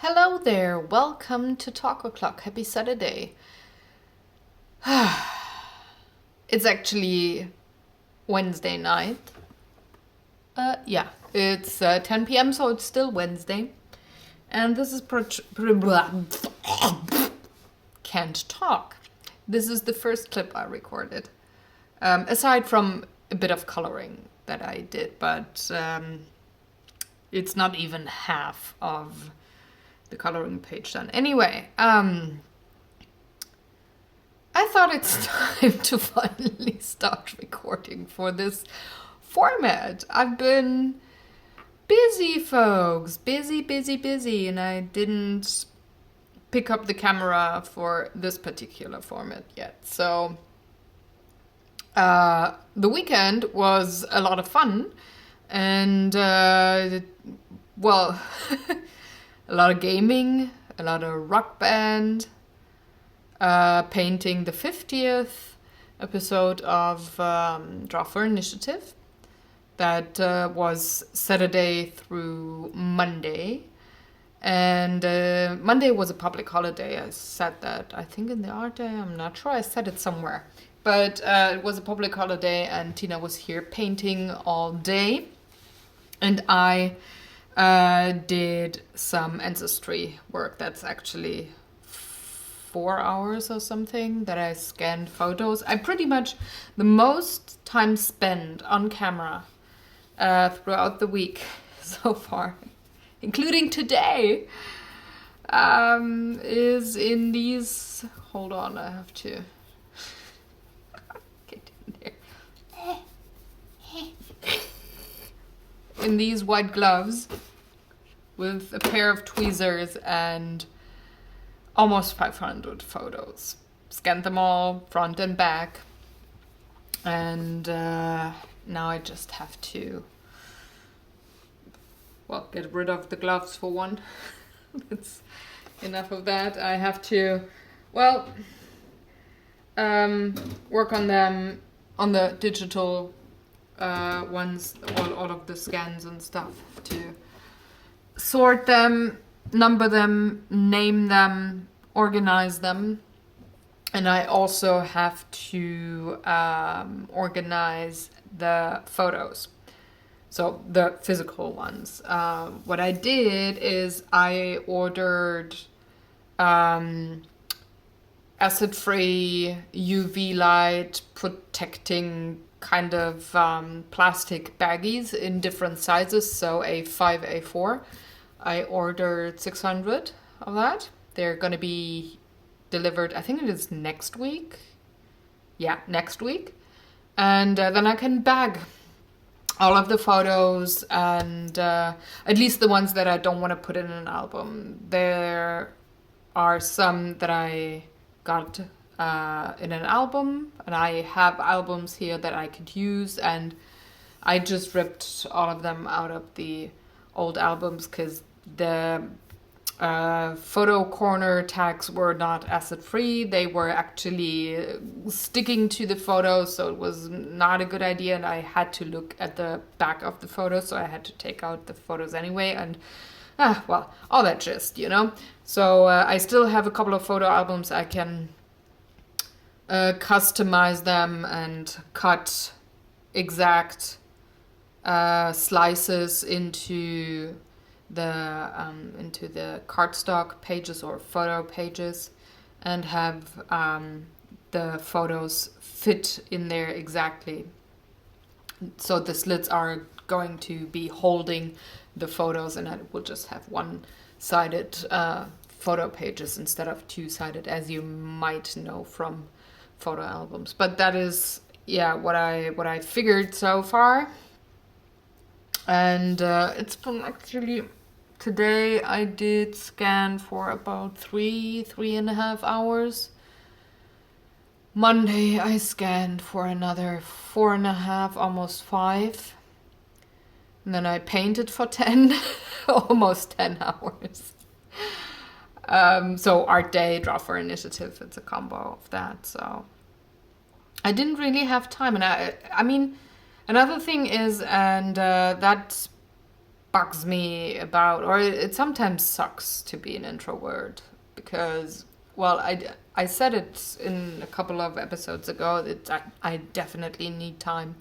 Hello there, welcome to Talk O'Clock. Happy Saturday. It's actually Wednesday night. It's 10 p.m., so it's still Wednesday. And this is can't talk. This is the first clip I recorded. Aside from a bit of coloring that I did, but it's not even half of the coloring page done. Anyway, I thought it's time to finally start recording for this format. I've been busy, folks. Busy, and I didn't pick up the camera for this particular format yet. So the weekend was a lot of fun, and well, a lot of gaming, a lot of rock band, painting the 50th episode of Draw for Initiative. That was Saturday through Monday. And Monday was a public holiday. I said that, I think in the art day, I'm not sure. I said it somewhere. But it was a public holiday and Tina was here painting all day. And I did some ancestry work. That's actually 4 hours or something that I scanned photos. I pretty much, the most time spent on camera throughout the week so far, including today, is in these, hold on, I have to get in there. In these white gloves with a pair of tweezers and almost 500 photos. Scanned them all, front and back. And now I just have to, well, get rid of the gloves for one. That's enough of that. I have to, well, work on them, on the digital ones, all of the scans and stuff, to sort them, number them, name them, organize them. And I also have to organize the photos, so the physical ones. What I did is I ordered acid-free UV light protecting kind of plastic baggies in different sizes, so A5, A4. I ordered 600 of that. They're going to be delivered, I think it is next week. Yeah, next week. And then I can bag all of the photos and at least the ones that I don't want to put in an album. There are some that I got in an album, and I have albums here that I could use, and I just ripped all of them out of the old albums because the photo corner tags were not acid free. They were actually sticking to the photo, so it was not a good idea, and I had to look at the back of the photo, so I had to take out the photos anyway, and well, all that gist, you know. So I still have a couple of photo albums. I can customize them and cut exact slices into the cardstock pages or photo pages, and have the photos fit in there exactly. So the slits are going to be holding the photos, and I will just have one-sided photo pages instead of two-sided, as you might know from photo albums. But that is, yeah, what I figured so far. And it's been actually, today I did scan for about 3.5 hours. Monday I scanned for another 4.5, almost 5. And then I painted for 10, almost 10 hours. So art day, draw for initiative, it's a combo of that. So I didn't really have time. And I mean, another thing is, and that bugs me about, or it sometimes sucks to be an introvert because, well, I said it in a couple of episodes ago that I definitely need time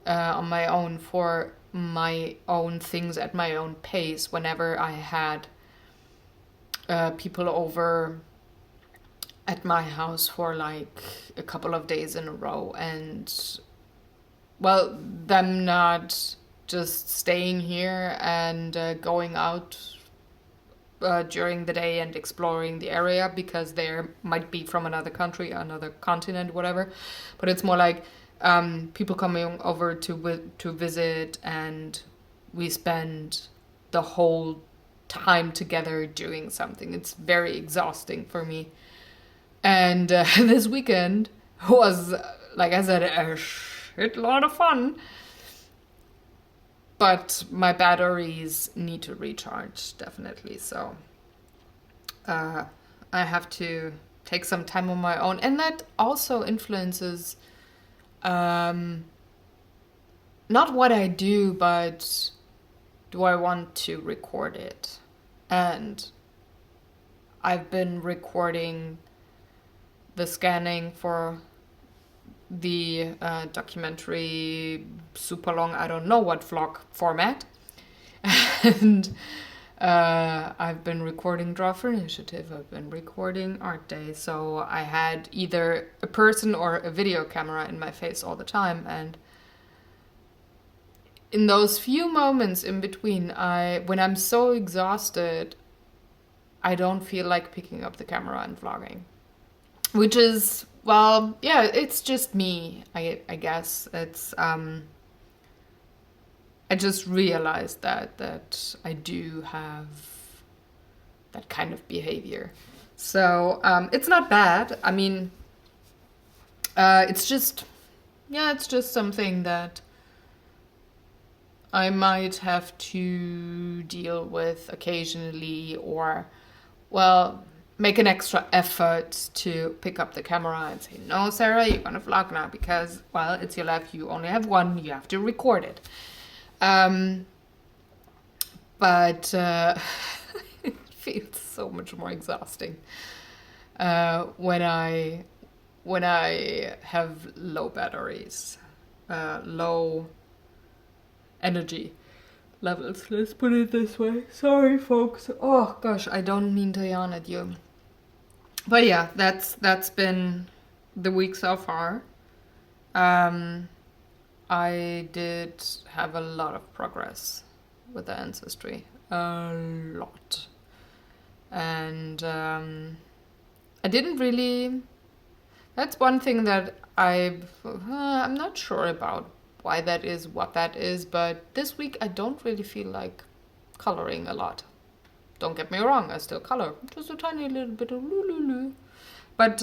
on my own for my own things at my own pace. Whenever I had people over at my house for like a couple of days in a row, and well, them not just staying here and going out during the day and exploring the area because they might be from another country, another continent, whatever. But it's more like people coming over to visit, and we spend the whole time together doing something. It's very exhausting for me. And this weekend was, like I said, a shit lot of fun. But my batteries need to recharge, definitely. So I have to take some time on my own. And that also influences not what I do, but do I want to record it? And I've been recording the scanning for the documentary, super long, I don't know what vlog format. And I've been recording Draw for Initiative, I've been recording Art Day, so I had either a person or a video camera in my face all the time. And in those few moments in between, when I'm so exhausted, I don't feel like picking up the camera and vlogging. Which is, well, yeah, it's just me, I guess. It's, I just realized that I do have that kind of behavior. So, it's not bad. I mean, it's just something that I might have to deal with occasionally, or, well, make an extra effort to pick up the camera and say, no, Sarah, you're going to vlog now because, well, it's your life. You only have one. You have to record it. But it feels so much more exhausting when I have low batteries, low energy levels. Let's put it this way. Sorry, folks. Oh gosh, I don't mean to yawn at you. But yeah, that's been the week so far. I did have a lot of progress with the ancestry, a lot, and I didn't really. That's one thing that I'm not sure about why that is, what that is, but this week I don't really feel like coloring a lot. Don't get me wrong, I still color, just a tiny little bit of lulu. But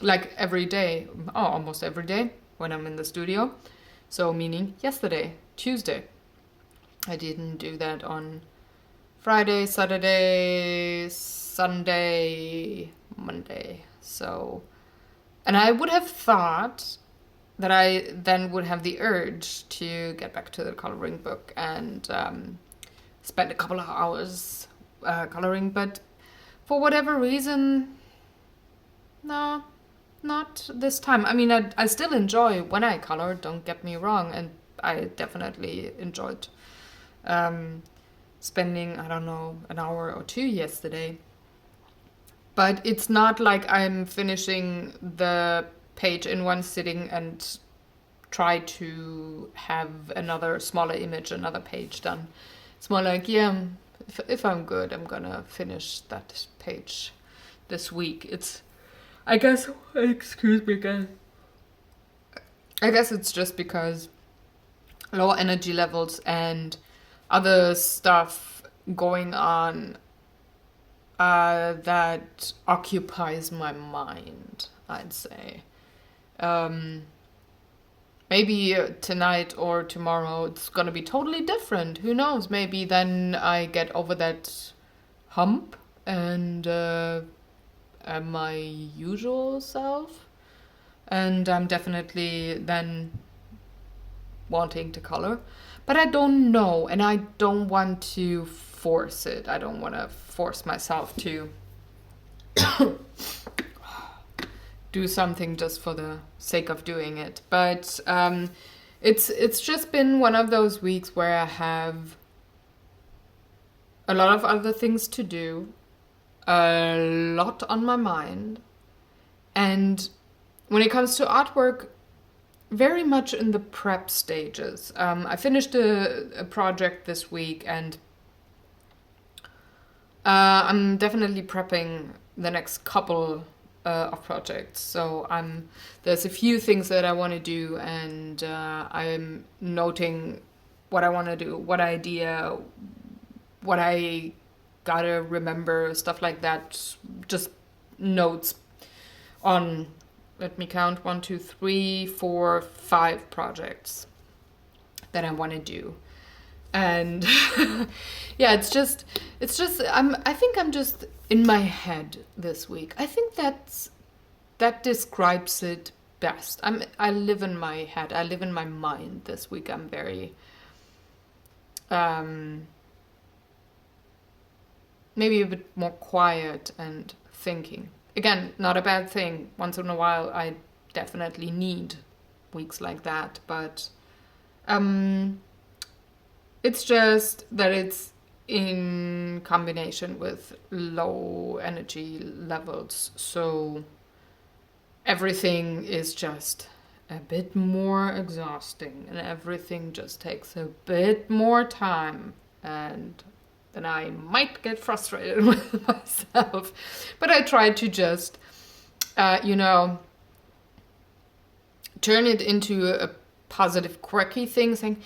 like every day, almost every day when I'm in the studio. So meaning yesterday, Tuesday. I didn't do that on Friday, Saturday, Sunday, Monday. So, and I would have thought that I then would have the urge to get back to the coloring book and spend a couple of hours coloring, but for whatever reason, no, not this time. I mean, I still enjoy when I color, don't get me wrong, and I definitely enjoyed spending, I don't know, an hour or two yesterday. But it's not like I'm finishing the page in one sitting and try to have another smaller image, another page done. It's more like, yeah, if I'm good, I'm gonna finish that page this week. It's, I guess, excuse me again. I guess it's just because lower energy levels and other stuff going on that occupies my mind, I'd say. Maybe tonight or tomorrow it's gonna be totally different. Who knows? Maybe then I get over that hump and am my usual self. And I'm definitely then wanting to color. But I don't know, and I don't want to force it. I don't want to force myself to do something just for the sake of doing it. But it's just been one of those weeks where I have a lot of other things to do, a lot on my mind. And when it comes to artwork, very much in the prep stages. I finished a project this week, and I'm definitely prepping the next couple of projects. So there's a few things that I want to do, and I'm noting what I want to do, what idea, what I gotta remember, stuff like that. Just notes on, let me count, 1, 2, 3, 4, 5 projects that I want to do. And yeah, it's just I think I'm just in my head this week. I think that describes it best. I live in my head. I live in my mind this week. I'm very maybe a bit more quiet and thinking. Again, not a bad thing. Once in a while, I definitely need weeks like that. But it's just that it's in combination with low energy levels. So everything is just a bit more exhausting, and everything just takes a bit more time. And then I might get frustrated with myself. But I try to just, turn it into a positive, quirky thing, saying,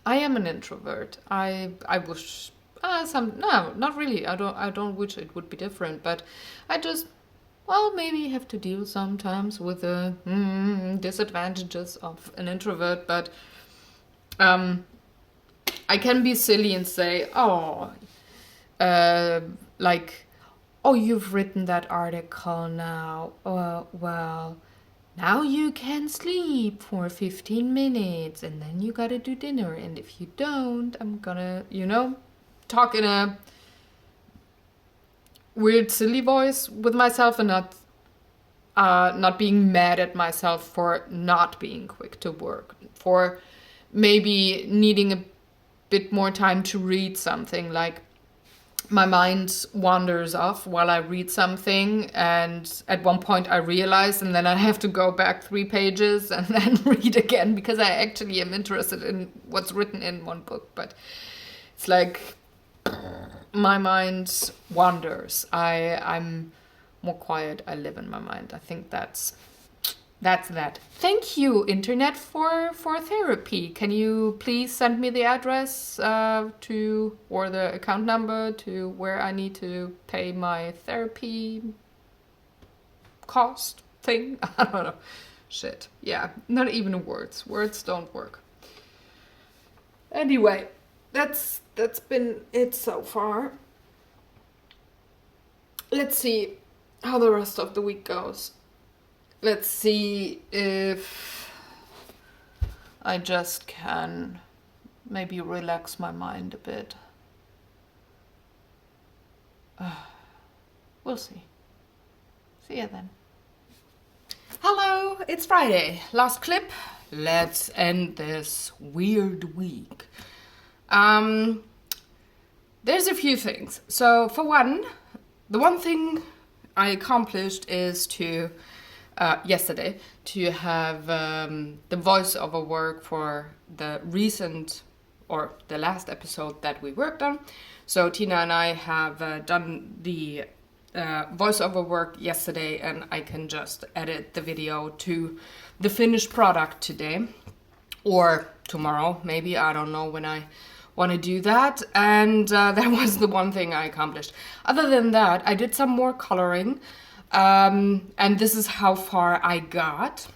I am an introvert. I wish, no, not really. I don't wish it would be different, but I just, maybe have to deal sometimes with the disadvantages of an introvert, but, I can be silly and say, you've written that article now. Well, now you can sleep for 15 minutes and then you gotta do dinner. And if you don't, I'm gonna, talk in a weird, silly voice with myself, and not being mad at myself for not being quick to work, for maybe needing a bit more time to read something. Like, my mind wanders off while I read something, and at one point I realize, and then I have to go back 3 pages and then read again, because I actually am interested in what's written in one book. But it's like my mind wanders. I'm more quiet. I live in my mind. I think that's that. Thank you, Internet, for therapy. Can you please send me the address or the account number to where I need to pay my therapy cost thing? I don't know. Shit. Yeah, not even words. Words don't work. Anyway, that's been it so far. Let's see how the rest of the week goes. Let's see if I just can maybe relax my mind a bit. We'll see. See ya then. Hello, it's Friday. Last clip. Let's end this weird week. There's a few things. So for one, the one thing I accomplished is yesterday to have the voiceover work for the last episode that we worked on. So Tina and I have done the voiceover work yesterday, and I can just edit the video to the finished product today or tomorrow, maybe. I don't know when I want to do that. And that was the one thing I accomplished. Other than that, I did some more coloring. And this is how far I got.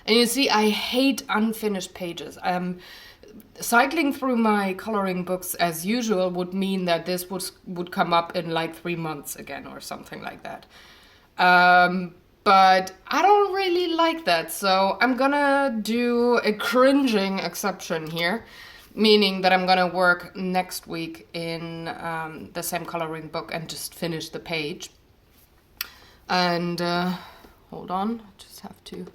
And you see, I hate unfinished pages. Cycling through my coloring books as usual would mean that this would come up in like 3 months again or something like that. But I don't really like that, so I'm gonna do a cringing exception here, meaning that I'm gonna work next week in the same coloring book and just finish the page. And hold on, I just have to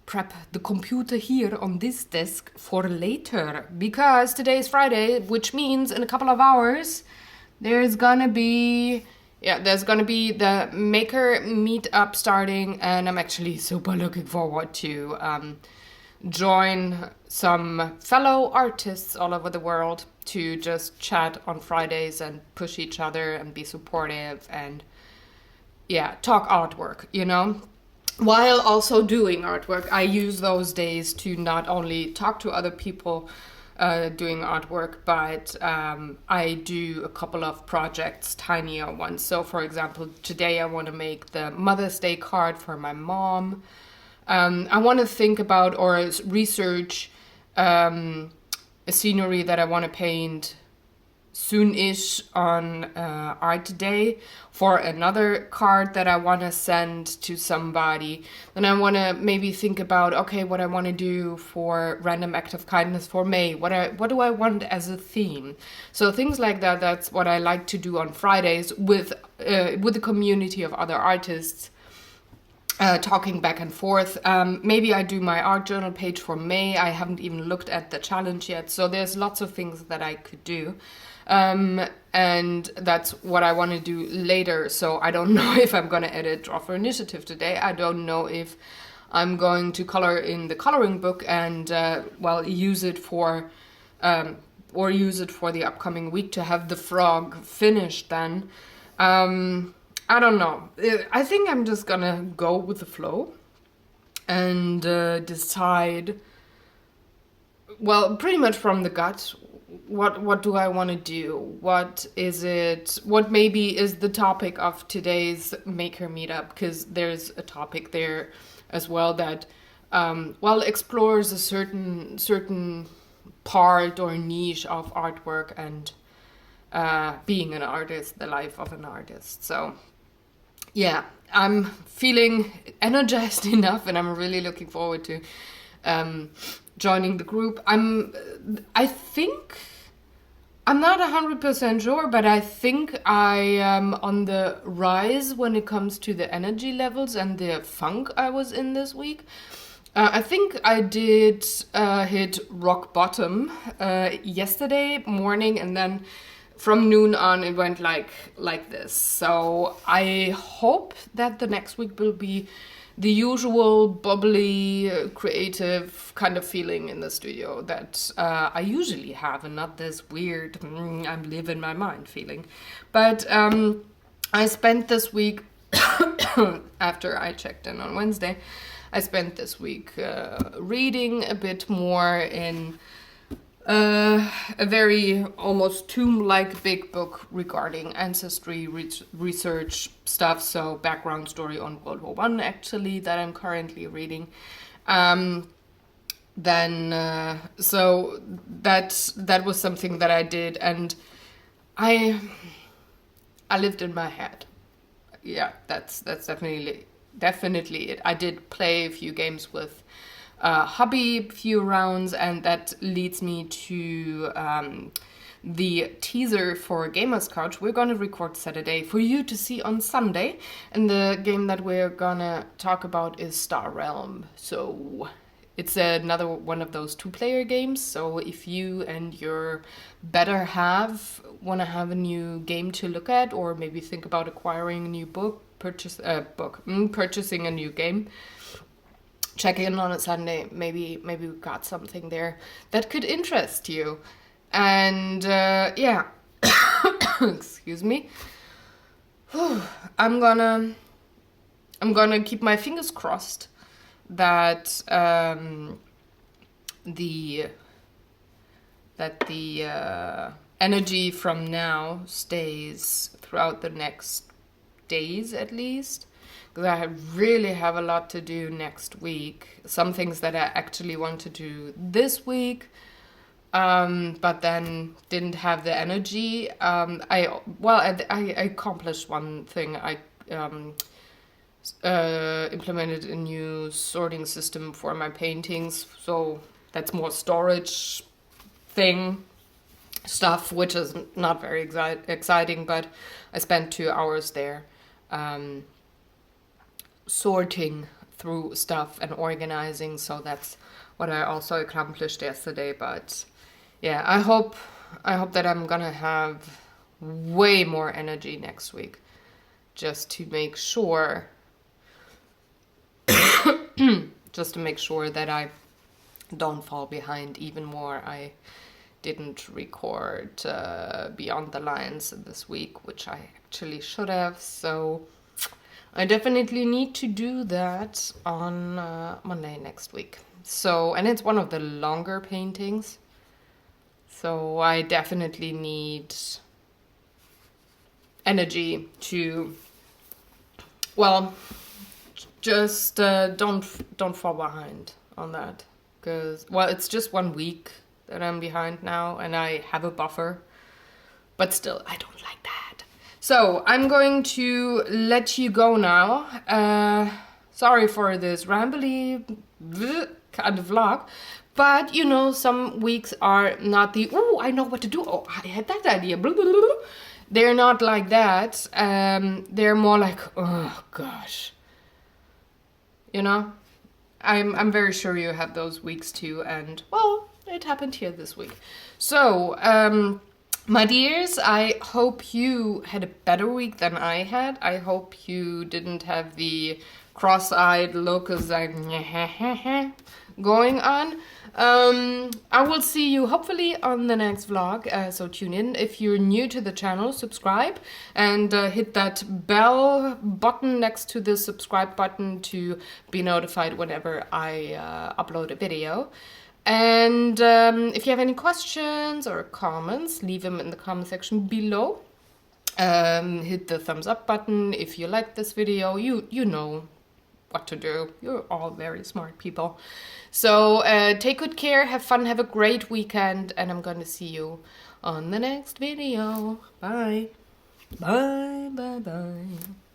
prep the computer here on this desk for later, because today is Friday, which means in a couple of hours there's gonna be the maker meetup starting, and I'm actually super looking forward to join some fellow artists all over the world to just chat on Fridays and push each other and be supportive and talk artwork, while also doing artwork. I use those days to not only talk to other people doing artwork, but I do a couple of projects, tinier ones. So for example, today I want to make the Mother's Day card for my mom. I want to think about or research a scenery that I want to paint soon-ish on Art Day for another card that I want to send to somebody. Then I want to maybe think about, okay, what I want to do for Random Act of Kindness for May. What do I want as a theme? So things like that, that's what I like to do on Fridays with a community of other artists. Talking back and forth. Maybe I do my art journal page for May. I haven't even looked at the challenge yet. So there's lots of things that I could do. And that's what I want to do later. So I don't know if I'm going to edit Draw for Initiative today. I don't know if I'm going to color in the coloring book and, use it for the upcoming week to have the frog finished then. I don't know. I think I'm just gonna go with the flow and decide, pretty much from the gut, what do I want to do? What maybe is the topic of today's maker meetup? Because there's a topic there as well that, explores a certain part or niche of artwork and being an artist, the life of an artist. So yeah, I'm feeling energized enough, and I'm really looking forward to joining the group. I think I'm not 100% sure, but I think I am on the rise when it comes to the energy levels and the funk I was in this week. I think I did hit rock bottom yesterday morning, and then from noon on it went like this. So I hope that the next week will be the usual bubbly, creative kind of feeling in the studio that I usually have, and not this weird, I'm living my mind feeling. But I spent this week, after I checked in on Wednesday, I spent this week reading a bit more in a very almost tomb-like big book regarding ancestry research stuff, so background story on World War I actually, that I'm currently reading. So that was something that I did, and I lived in my head. Yeah, that's definitely it. I did play a few games with hubby, few rounds, and that leads me to the teaser for Gamers Couch. We're gonna record Saturday for you to see on Sunday, and the game that we're gonna talk about is Star Realm. So it's another one of those 2-player games. So if you and your better half want to have a new game to look at, or maybe think about acquiring a new purchasing a new game, check in on a Sunday. Maybe we got something there that could interest you. And excuse me. I'm gonna keep my fingers crossed that the energy from now stays throughout the next days at least. because I really have a lot to do next week. Some things that I actually want to do this week, but then didn't have the energy. I accomplished one thing. I implemented a new sorting system for my paintings, so that's more storage thing stuff, which is not very exciting, but I spent 2 hours there sorting through stuff and organizing, so that's what I also accomplished yesterday. But yeah, I hope that I'm gonna have way more energy next week, just to make sure that I don't fall behind even more. I didn't record Beyond the Lines this week, which I actually should have, so I definitely need to do that on Monday next week. So, and it's one of the longer paintings, so I definitely need energy to, well, just don't fall behind on that, because, well, it's just 1 week that I'm behind now, and I have a buffer, but still, I don't like that. So I'm going to let you go now. Sorry for this rambly kind of vlog, but you know, some weeks are not the, oh, I know what to do, oh, I had that idea, blah, blah, blah. They're not like that. They're more like, oh gosh, you know. I'm very sure you have those weeks too, and well, it happened here this week. So, my dears, I hope you had a better week than I had. I hope you didn't have the cross-eyed look as I'm going on. I will see you hopefully on the next vlog, so tune in. If you're new to the channel, subscribe and hit that bell button next to the subscribe button to be notified whenever I upload a video. And if you have any questions or comments, leave them in the comment section below. Hit the thumbs up button if you like this video. You know what to do. You're all very smart people. So take good care, have fun, have a great weekend, and I'm gonna see you on the next video. Bye. Bye, bye, bye.